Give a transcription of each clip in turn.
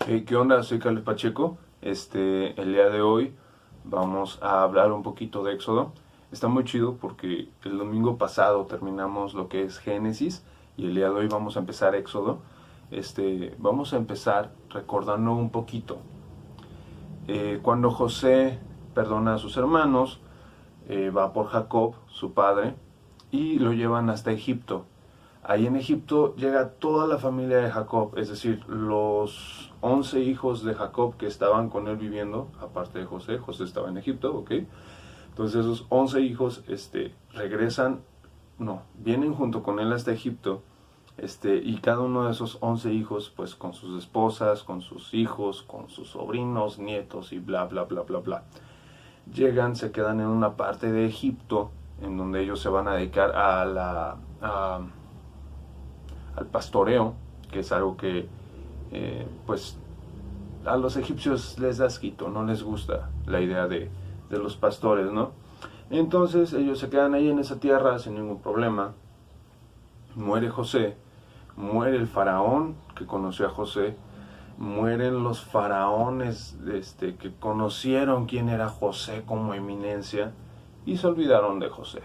¿Qué onda? Soy Carlos Pacheco. El día de hoy vamos a hablar un poquito de Éxodo. Está muy chido porque el domingo pasado terminamos lo que es Génesis y el día de hoy vamos a empezar Éxodo. Vamos a empezar recordando un poquito. Cuando José perdona a sus hermanos, va por Jacob, su padre, y lo llevan hasta Egipto. Ahí en Egipto llega toda la familia de Jacob, es decir, los 11 hijos de Jacob que estaban con él viviendo, aparte de José. José estaba en Egipto, ¿ok? Entonces esos 11 hijos regresan, no, vienen junto con él hasta Egipto, y cada uno de esos 11 hijos, pues con sus esposas, con sus hijos, con sus sobrinos, nietos y bla, bla, bla, bla, bla. Llegan, se quedan en una parte de Egipto, en donde ellos se van a dedicar al pastoreo, que es algo que pues a los egipcios les da asquito, no les gusta la idea de los pastores, ¿no? Entonces ellos se quedan ahí en esa tierra sin ningún problema. Muere José, muere el faraón que conoció a José, mueren los faraones que conocieron quién era José como eminencia y se olvidaron de José.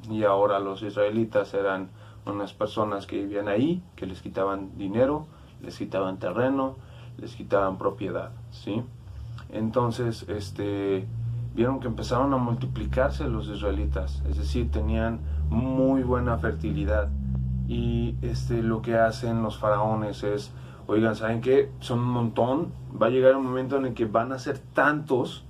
Y ahora los israelitas eran unas personas que vivían ahí, que les quitaban dinero, les quitaban terreno, les quitaban propiedad, ¿sí? Entonces, vieron que empezaron a multiplicarse los israelitas, es decir, tenían muy buena fertilidad. Y lo que hacen los faraones es, oigan, ¿saben qué? Son un montón, va a llegar un momento en el que van a ser tantos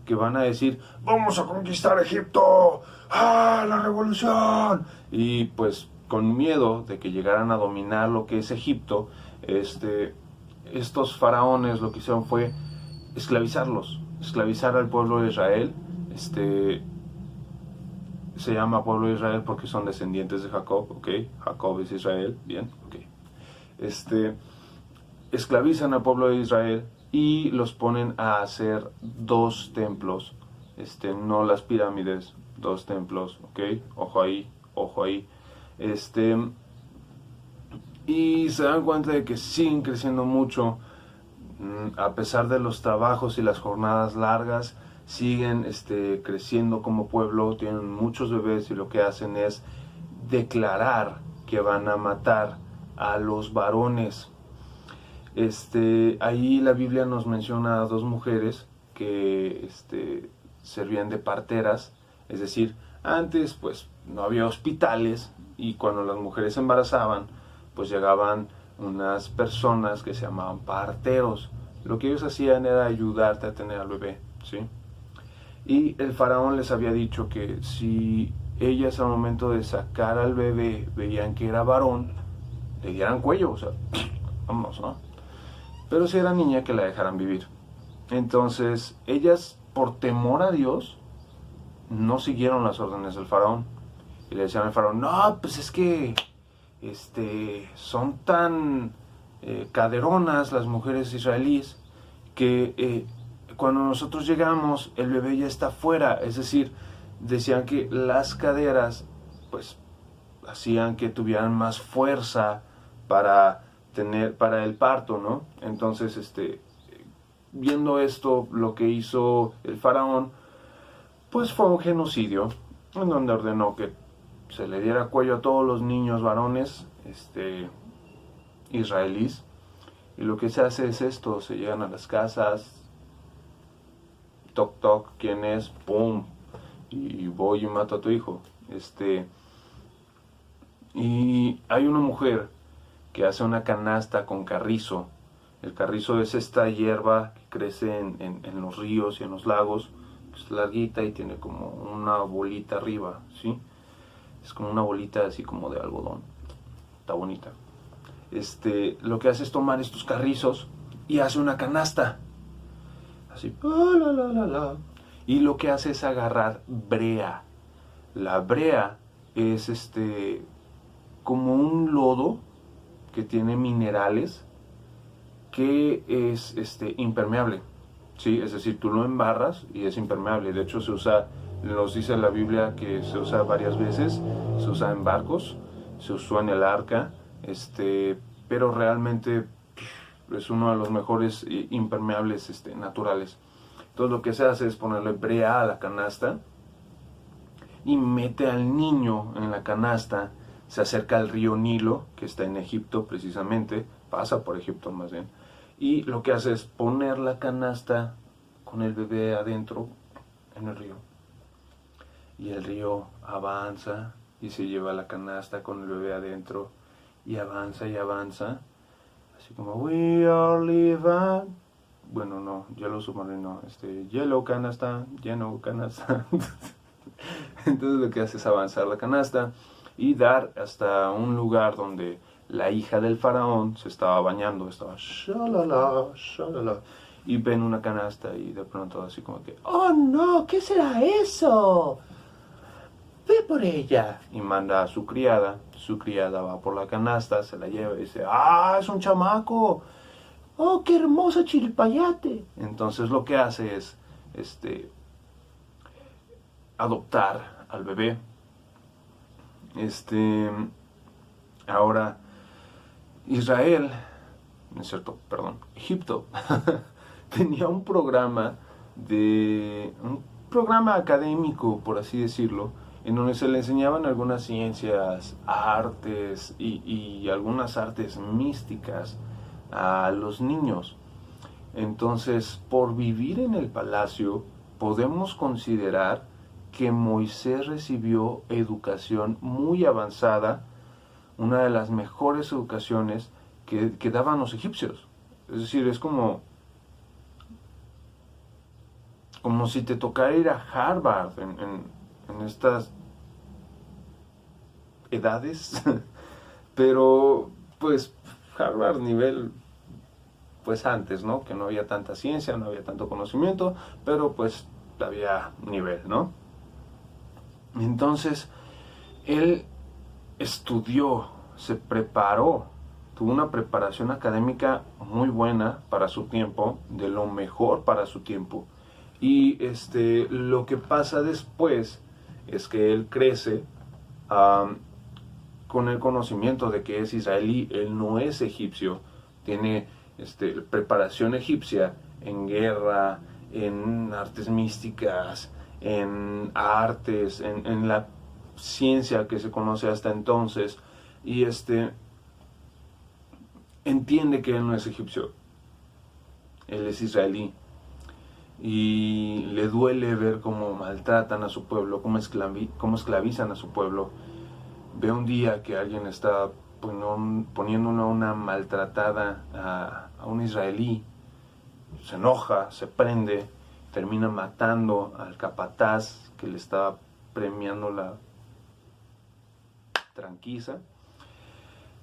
que van a decir, vamos a conquistar Egipto, ¡ah, la revolución! Y pues con miedo de que llegaran a dominar lo que es Egipto, estos faraones lo que hicieron fue esclavizar al pueblo de Israel. Se llama pueblo de Israel porque son descendientes de Jacob, ¿ok? Jacob es Israel, bien, ok. Esclavizan al pueblo de Israel y los ponen a hacer 2 templos, no las pirámides, 2 templos, ¿ok? Ojo ahí, ojo ahí. Y se dan cuenta de que siguen creciendo mucho, a pesar de los trabajos y las jornadas largas, siguen creciendo como pueblo, tienen muchos bebés y lo que hacen es declarar que van a matar a los varones. Ahí la Biblia nos menciona a 2 mujeres que servían de parteras, es decir, antes pues no había hospitales y cuando las mujeres se embarazaban pues llegaban unas personas que se llamaban parteros. Lo que ellos hacían era ayudarte a tener al bebé, ¿sí? Y el faraón les había dicho que si ellas al momento de sacar al bebé veían que era varón, le dieran cuello, o sea, vamos, ¿no? Pero si era niña, que la dejaran vivir. Entonces, ellas, por temor a Dios, no siguieron las órdenes del faraón. Y le decían al faraón, no, pues es que son tan caderonas las mujeres israelíes que cuando nosotros llegamos, el bebé ya está fuera. Es decir, decían que las caderas, pues, hacían que tuvieran más fuerza para el parto, ¿no? Entonces, viendo esto, lo que hizo el faraón, pues fue un genocidio, en donde ordenó que se le diera cuello a todos los niños varones, israelíes. Y lo que se hace es esto, se llegan a las casas, toc toc, ¿quién es? ¡Pum! Y voy y mato a tu hijo. Y hay una mujer que hace una canasta con carrizo. El carrizo es esta hierba que crece en los ríos y en los lagos. Es larguita y tiene como una bolita arriba, ¿sí? Es como una bolita así como de algodón. Está bonita. Lo que hace es tomar estos carrizos y hace una canasta. Así, la, la, la, la. Y lo que hace es agarrar brea. La brea es como un lodo que tiene minerales, que es impermeable, ¿sí? Es decir, tú lo embarras y es impermeable. De hecho se usa, nos dice la Biblia que se usa varias veces, se usa en barcos, se usó en el arca, pero realmente es uno de los mejores impermeables naturales. Entonces lo que se hace es ponerle brea a la canasta y mete al niño en la canasta, se acerca al río Nilo, que está en Egipto precisamente, pasa por Egipto más bien, y lo que hace es poner la canasta con el bebé adentro en el río. Y el río avanza y se lleva la canasta con el bebé adentro y avanza, así como we are living. Bueno, no, hielo submarino, hielo canasta, lleno canasta. Entonces lo que hace es avanzar la canasta y dar hasta un lugar donde la hija del faraón se estaba bañando, estaba shalala, shalala, y ven una canasta y de pronto así como que, oh no, ¿qué será eso? Ve por ella. Y manda a su criada va por la canasta, se la lleva y dice, ah, es un chamaco, oh, qué hermoso chilpayate. Entonces lo que hace es, adoptar al bebé. Ahora, Israel, no es cierto, perdón, Egipto, tenía un programa académico, por así decirlo, en donde se le enseñaban algunas ciencias, artes y algunas artes místicas a los niños. Entonces, por vivir en el palacio, podemos considerar que Moisés recibió educación muy avanzada, una de las mejores educaciones que daban los egipcios. Es decir, es como si te tocara ir a Harvard en estas edades, pero pues Harvard nivel, pues antes, ¿no? Que no había tanta ciencia, no había tanto conocimiento, pero pues había nivel, ¿no? Entonces, él estudió, se preparó, tuvo una preparación académica muy buena para su tiempo, de lo mejor para su tiempo. Y lo que pasa después es que él crece con el conocimiento de que es israelí, él no es egipcio, tiene preparación egipcia en guerra, en artes místicas, en artes, en la ciencia que se conoce hasta entonces, y entiende que él no es egipcio, él es israelí, y le duele ver cómo maltratan a su pueblo, cómo esclavizan a su pueblo. Ve un día que alguien está poniendo una maltratada a un israelí, se enoja, se prende, termina matando al capataz que le estaba premiando la tranquiza,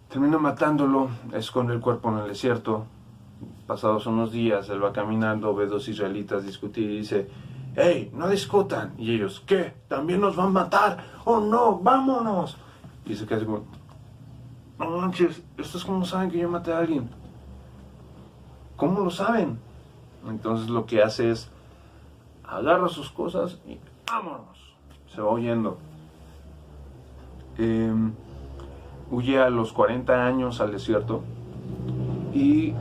termina matándolo, esconde el cuerpo en el desierto. Pasados unos días, él va caminando, ve dos israelitas discutir y dice, ¡hey, no discutan! Y ellos, ¿qué? ¿También nos van a matar? ¡Oh no, vámonos! Y se queda así como, no manches, ¿estos cómo saben que yo maté a alguien? ¿Cómo lo saben? Entonces lo que hace es, agarra sus cosas y vámonos. Se va huyendo. Huye a los 40 años al desierto. Y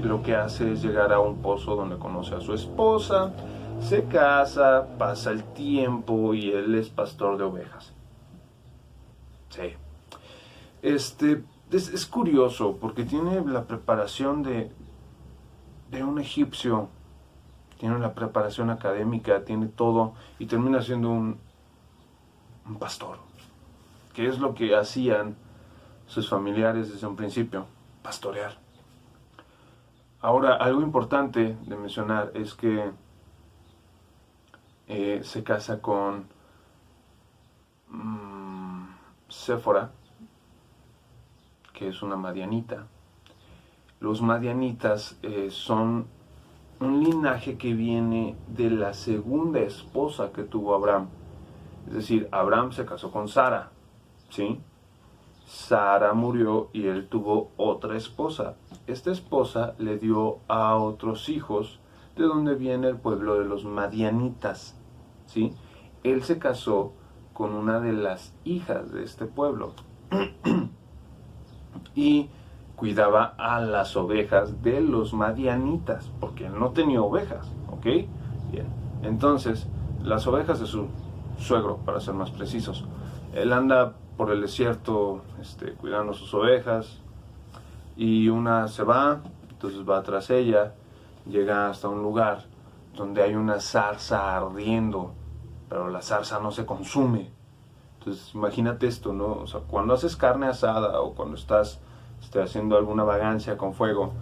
lo que hace es llegar a un pozo donde conoce a su esposa, se casa, pasa el tiempo y él es pastor de ovejas. Sí. Es curioso porque tiene la preparación de un egipcio, tiene la preparación académica, tiene todo y termina siendo un pastor, que es lo que hacían sus familiares desde un principio, pastorear. Ahora, algo importante de mencionar es que se casa con Séfora, que es una madianita. Los madianitas son un linaje que viene de la segunda esposa que tuvo Abraham. Es decir, Abraham se casó con Sara, ¿sí? Sara murió y él tuvo otra esposa. Esta esposa le dio a otros hijos, de donde viene el pueblo de los madianitas, ¿sí? Él se casó con una de las hijas de este pueblo. Y cuidaba a las ovejas de los madianitas, porque él no tenía ovejas, ¿ok? Bien, entonces, las ovejas de su suegro, para ser más precisos. Él anda por el desierto cuidando sus ovejas, y una se va, entonces va tras ella, llega hasta un lugar donde hay una zarza ardiendo, pero la zarza no se consume. Entonces imagínate esto, ¿no? O sea, cuando haces carne asada o cuando estás haciendo alguna vagancia con fuego,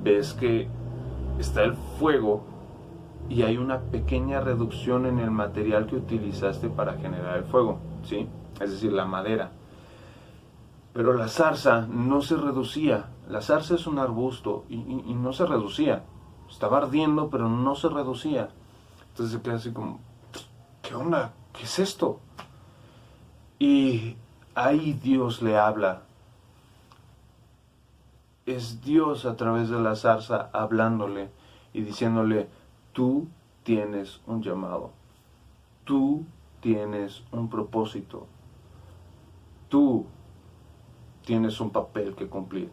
ves que está el fuego y hay una pequeña reducción en el material que utilizaste para generar el fuego, ¿sí? Es decir, la madera. Pero la zarza no se reducía. La zarza es un arbusto y no se reducía. Estaba ardiendo, pero no se reducía. Entonces se queda así como, ¿qué onda? ¿Qué es esto? Y ahí Dios le habla. Es Dios a través de la zarza hablándole y diciéndole, tú tienes un llamado. Tú tienes un propósito. Tú tienes un papel que cumplir.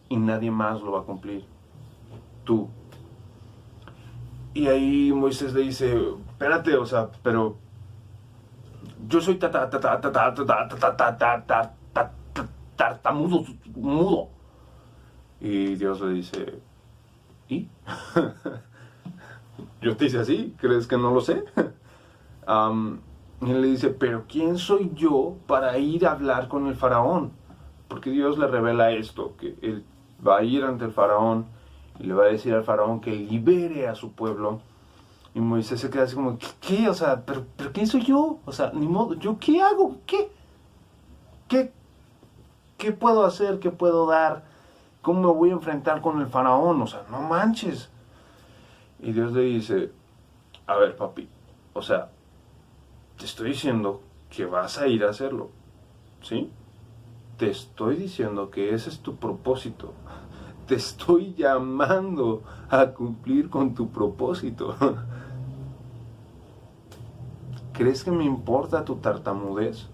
Y nadie más lo va a cumplir. Tú. Y ahí Moisés le dice, espérate, o sea, pero yo soy tartamudo, mudo. Y Dios le dice, ¿y? Yo te hice así, ¿crees que no lo sé? Y él le dice, pero ¿quién soy yo para ir a hablar con el faraón? Porque Dios le revela esto, que él va a ir ante el faraón y le va a decir al faraón que libere a su pueblo. Y Moisés se queda así como, ¿qué? O sea, ¿pero quién soy yo? O sea, ni modo, ¿yo qué hago? ¿Qué puedo hacer? ¿Qué puedo dar? ¿Cómo me voy a enfrentar con el faraón? O sea, no manches. Y Dios le dice, a ver, papi, o sea, te estoy diciendo que vas a ir a hacerlo, ¿sí? Te estoy diciendo que ese es tu propósito. Te estoy llamando a cumplir con tu propósito. ¿Crees que me importa tu tartamudez?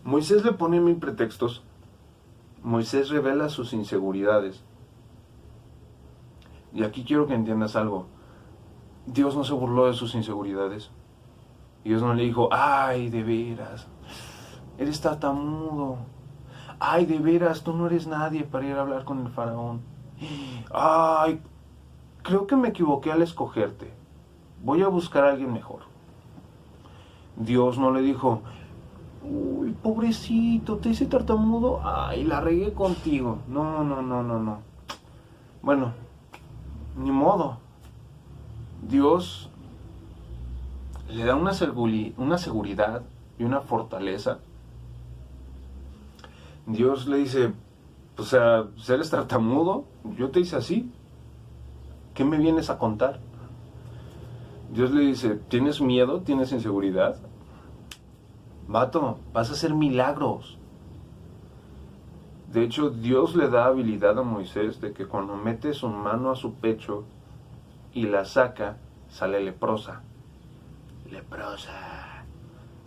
Moisés le pone 1000 pretextos. Moisés revela sus inseguridades. Y aquí quiero que entiendas algo. Dios no se burló de sus inseguridades. Dios no le dijo, ay, de veras, eres tartamudo. Ay, de veras, tú no eres nadie para ir a hablar con el faraón. Ay, creo que me equivoqué al escogerte. Voy a buscar a alguien mejor. Dios no le dijo, uy, pobrecito, te hice tartamudo. Ay, la regué contigo. No. Bueno, ni modo. Dios le da una seguridad y una fortaleza. Dios le dice, o sea, ¿eres tartamudo? Yo te hice así. ¿Qué me vienes a contar? Dios le dice, ¿tienes miedo? ¿Tienes inseguridad? Vato, vas a hacer milagros. De hecho, Dios le da habilidad a Moisés de que cuando mete su mano a su pecho y la saca, sale leprosa. Leprosa.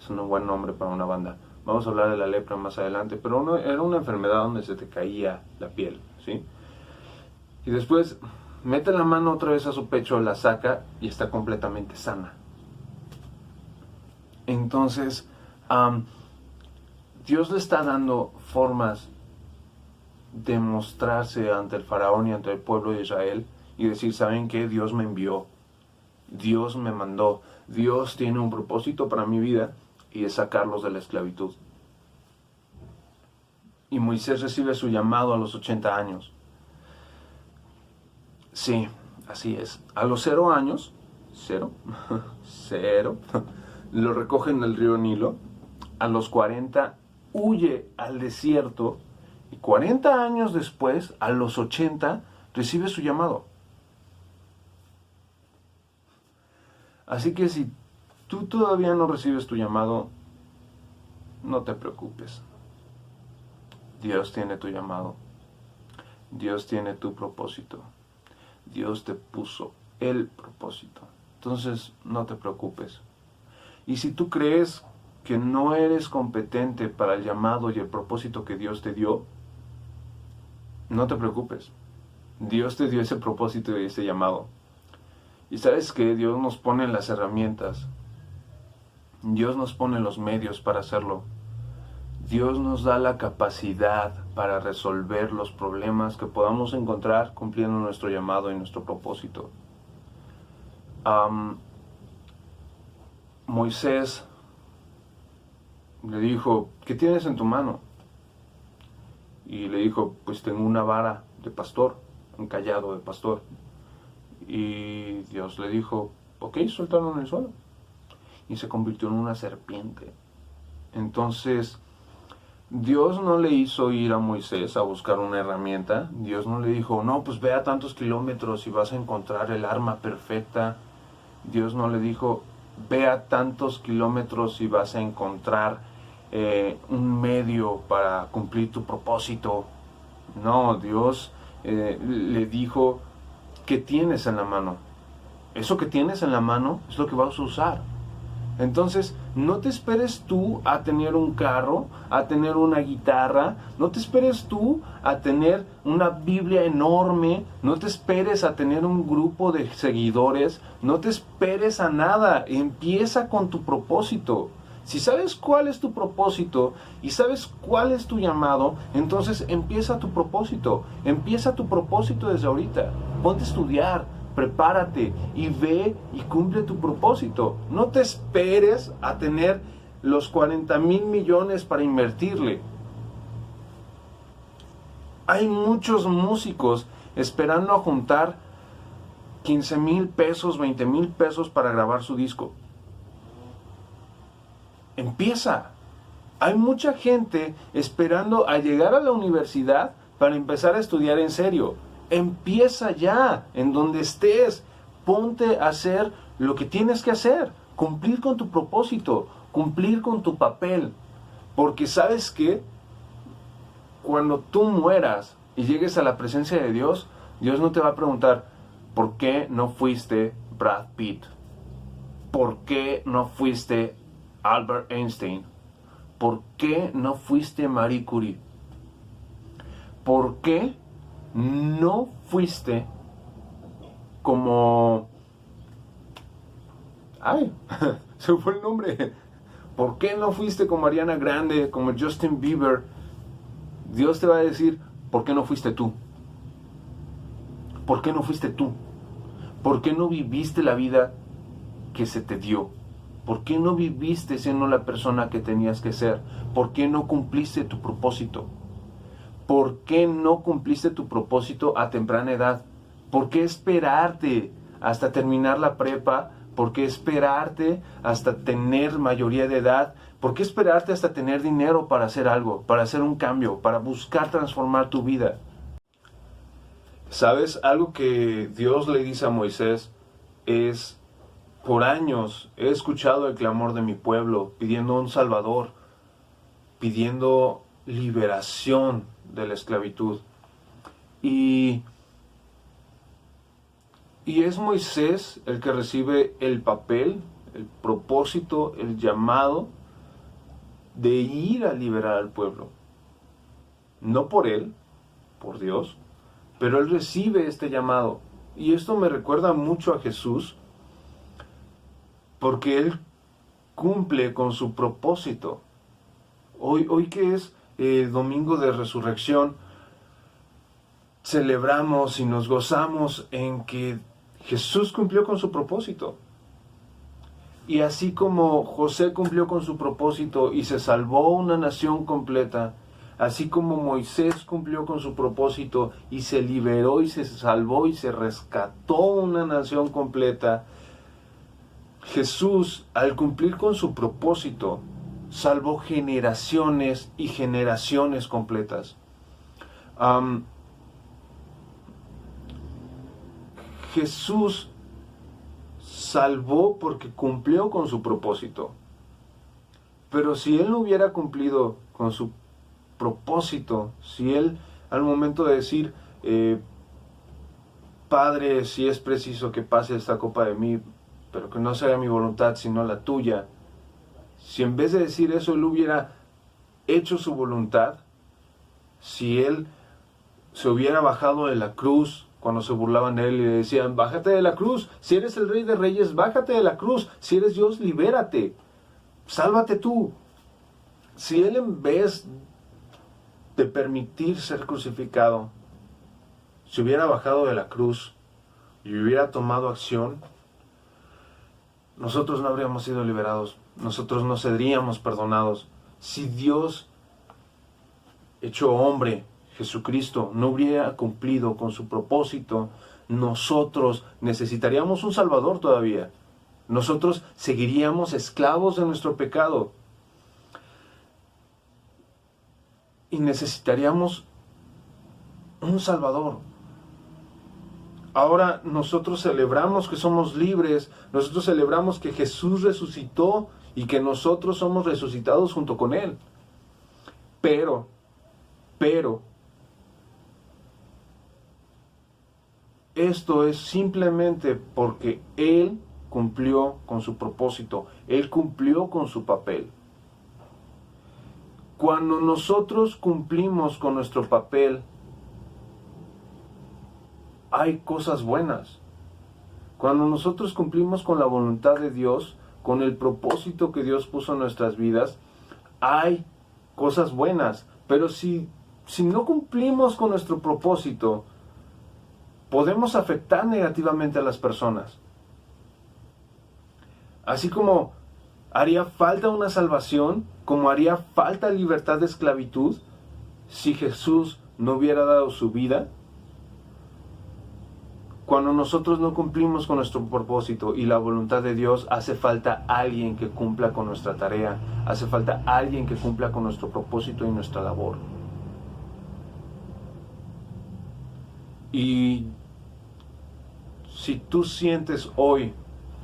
Es un buen nombre para una banda. Vamos a hablar de la lepra más adelante, pero era una enfermedad donde se te caía la piel, ¿sí? Y después mete la mano otra vez a su pecho, la saca y está completamente sana. Entonces, Dios le está dando formas de mostrarse ante el faraón y ante el pueblo de Israel y decir, ¿saben qué? Dios me envió, Dios me mandó, Dios tiene un propósito para mi vida y es sacarlos de la esclavitud. Y Moisés recibe su llamado a los 80 años. Sí, así es. A los 0 años, cero, lo recogen del río Nilo. A los 40 huye al desierto. Y 40 años después, a los 80, recibe su llamado. Así que si tú todavía no recibes tu llamado, no te preocupes. Dios tiene tu llamado. Dios tiene tu propósito. Dios te puso el propósito. Entonces, no te preocupes. Y si tú crees que no eres competente para el llamado y el propósito que Dios te dio, no te preocupes. Dios te dio ese propósito y ese llamado. Y sabes que Dios nos pone las herramientas. Dios nos pone los medios para hacerlo. Dios nos da la capacidad para resolver los problemas que podamos encontrar cumpliendo nuestro llamado y nuestro propósito. Moisés le dijo, ¿qué tienes en tu mano? Y le dijo, pues tengo una vara de pastor, un cayado de pastor. Y Dios le dijo, ok, suéltalo en el suelo. Y se convirtió en una serpiente. Entonces, Dios no le hizo ir a Moisés a buscar una herramienta. Dios no le dijo, no, pues ve a tantos kilómetros y vas a encontrar el arma perfecta. Dios no le dijo, ve a tantos kilómetros y vas a encontrar un medio para cumplir tu propósito. No, Dios le dijo, ¿qué tienes en la mano? Eso que tienes en la mano es lo que vas a usar. Entonces, no te esperes tú a tener un carro, a tener una guitarra, no te esperes tú a tener una Biblia enorme, no te esperes a tener un grupo de seguidores, no te esperes a nada, empieza con tu propósito. Si sabes cuál es tu propósito y sabes cuál es tu llamado, entonces empieza tu propósito desde ahorita, ponte a estudiar, prepárate y ve y cumple tu propósito. No te esperes a tener los 40,000 millones para invertirle. Hay muchos músicos esperando a juntar 15,000 pesos, 20,000 pesos para grabar su disco. Empieza. Hay mucha gente esperando a llegar a la universidad para empezar a estudiar en serio. Empieza ya, en donde estés, ponte a hacer lo que tienes que hacer, cumplir con tu propósito, cumplir con tu papel, porque sabes que cuando tú mueras y llegues a la presencia de Dios, Dios no te va a preguntar, ¿por qué no fuiste Brad Pitt? ¿Por qué no fuiste Albert Einstein? ¿Por qué no fuiste Marie Curie? ¿Por qué no fuiste como... ¡Ay! Se fue el nombre. ¿Por qué no fuiste como Ariana Grande, como Justin Bieber? Dios te va a decir, ¿por qué no fuiste tú? ¿Por qué no fuiste tú? ¿Por qué no viviste la vida que se te dio? ¿Por qué no viviste siendo la persona que tenías que ser? ¿Por qué no cumpliste tu propósito? ¿Por qué no cumpliste tu propósito a temprana edad? ¿Por qué esperarte hasta terminar la prepa? ¿Por qué esperarte hasta tener mayoría de edad? ¿Por qué esperarte hasta tener dinero para hacer algo, para hacer un cambio, para buscar transformar tu vida? ¿Sabes? Algo que Dios le dice a Moisés es, por años he escuchado el clamor de mi pueblo, pidiendo un Salvador, pidiendo liberación de la esclavitud. Y es Moisés el que recibe el papel, el propósito, el llamado de ir a liberar al pueblo. No por él, por Dios, pero él recibe este llamado. Y esto me recuerda mucho a Jesús, porque él cumple con su propósito. Hoy que es domingo de resurrección, celebramos y nos gozamos en que Jesús cumplió con su propósito. Y así como José cumplió con su propósito y se salvó una nación completa, así como Moisés cumplió con su propósito y se liberó y se salvó y se rescató una nación completa, Jesús, al cumplir con su propósito, salvó generaciones y generaciones completas. Jesús salvó porque cumplió con su propósito. Pero si él no hubiera cumplido con su propósito, si él al momento de decir, Padre, si es preciso que pase esta copa de mí, pero que no sea mi voluntad sino la tuya, Si en vez de decir eso, Él hubiera hecho su voluntad, si Él se hubiera bajado de la cruz cuando se burlaban de Él y le decían, bájate de la cruz, si eres el Rey de Reyes, bájate de la cruz, si eres Dios, libérate, sálvate tú. Si Él, en vez de permitir ser crucificado, se hubiera bajado de la cruz y hubiera tomado acción, nosotros no habríamos sido liberados, nosotros no seríamos perdonados. Si Dios, hecho hombre, Jesucristo, no hubiera cumplido con su propósito, nosotros necesitaríamos un Salvador todavía. Nosotros seguiríamos esclavos de nuestro pecado. Y necesitaríamos un Salvador. Ahora nosotros celebramos que somos libres, nosotros celebramos que Jesús resucitó y que nosotros somos resucitados junto con Él. Pero, esto es simplemente porque Él cumplió con su propósito, Él cumplió con su papel. Cuando nosotros cumplimos con nuestro papel, hay cosas buenas. Cuando nosotros cumplimos con la voluntad de Dios, con el propósito que Dios puso en nuestras vidas, hay cosas buenas. Pero si no cumplimos con nuestro propósito, podemos afectar negativamente a las personas. Así como haría falta una salvación, como haría falta libertad de esclavitud, si Jesús no hubiera dado su vida. Cuando nosotros no cumplimos con nuestro propósito y la voluntad de Dios, hace falta alguien que cumpla con nuestra tarea, hace falta alguien que cumpla con nuestro propósito y nuestra labor. Y si tú sientes hoy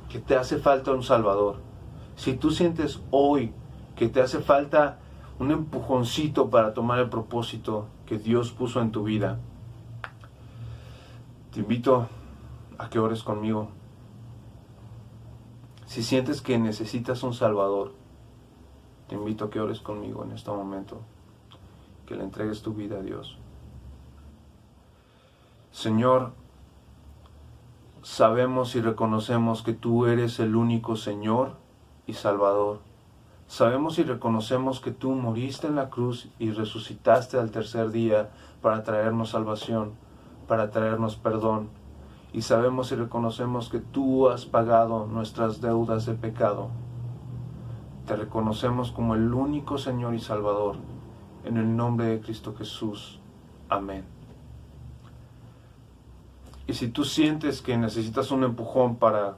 que te hace falta un Salvador, si tú sientes hoy que te hace falta un empujoncito para tomar el propósito que Dios puso en tu vida, te invito a que ores conmigo. Si sientes que necesitas un Salvador, te invito a que ores conmigo en este momento, que le entregues tu vida a Dios. Señor, sabemos y reconocemos que tú eres el único Señor y Salvador. Sabemos y reconocemos que tú moriste en la cruz y resucitaste al tercer día para traernos salvación, para traernos perdón. Y sabemos y reconocemos que tú has pagado nuestras deudas de pecado. Te reconocemos como el único Señor y Salvador. En el nombre de Cristo Jesús. Amén. Y si tú sientes que necesitas un empujón para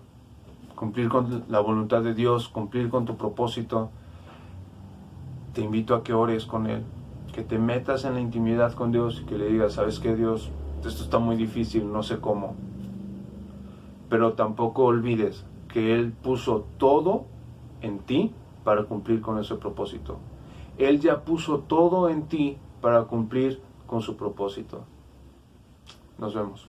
cumplir con la voluntad de Dios, cumplir con tu propósito, te invito a que ores con Él, que te metas en la intimidad con Dios y que le digas, ¿sabes qué, Dios? Esto está muy difícil, no sé cómo. Pero tampoco olvides que Él puso todo en ti para cumplir con ese propósito. Él ya puso todo en ti para cumplir con su propósito. Nos vemos.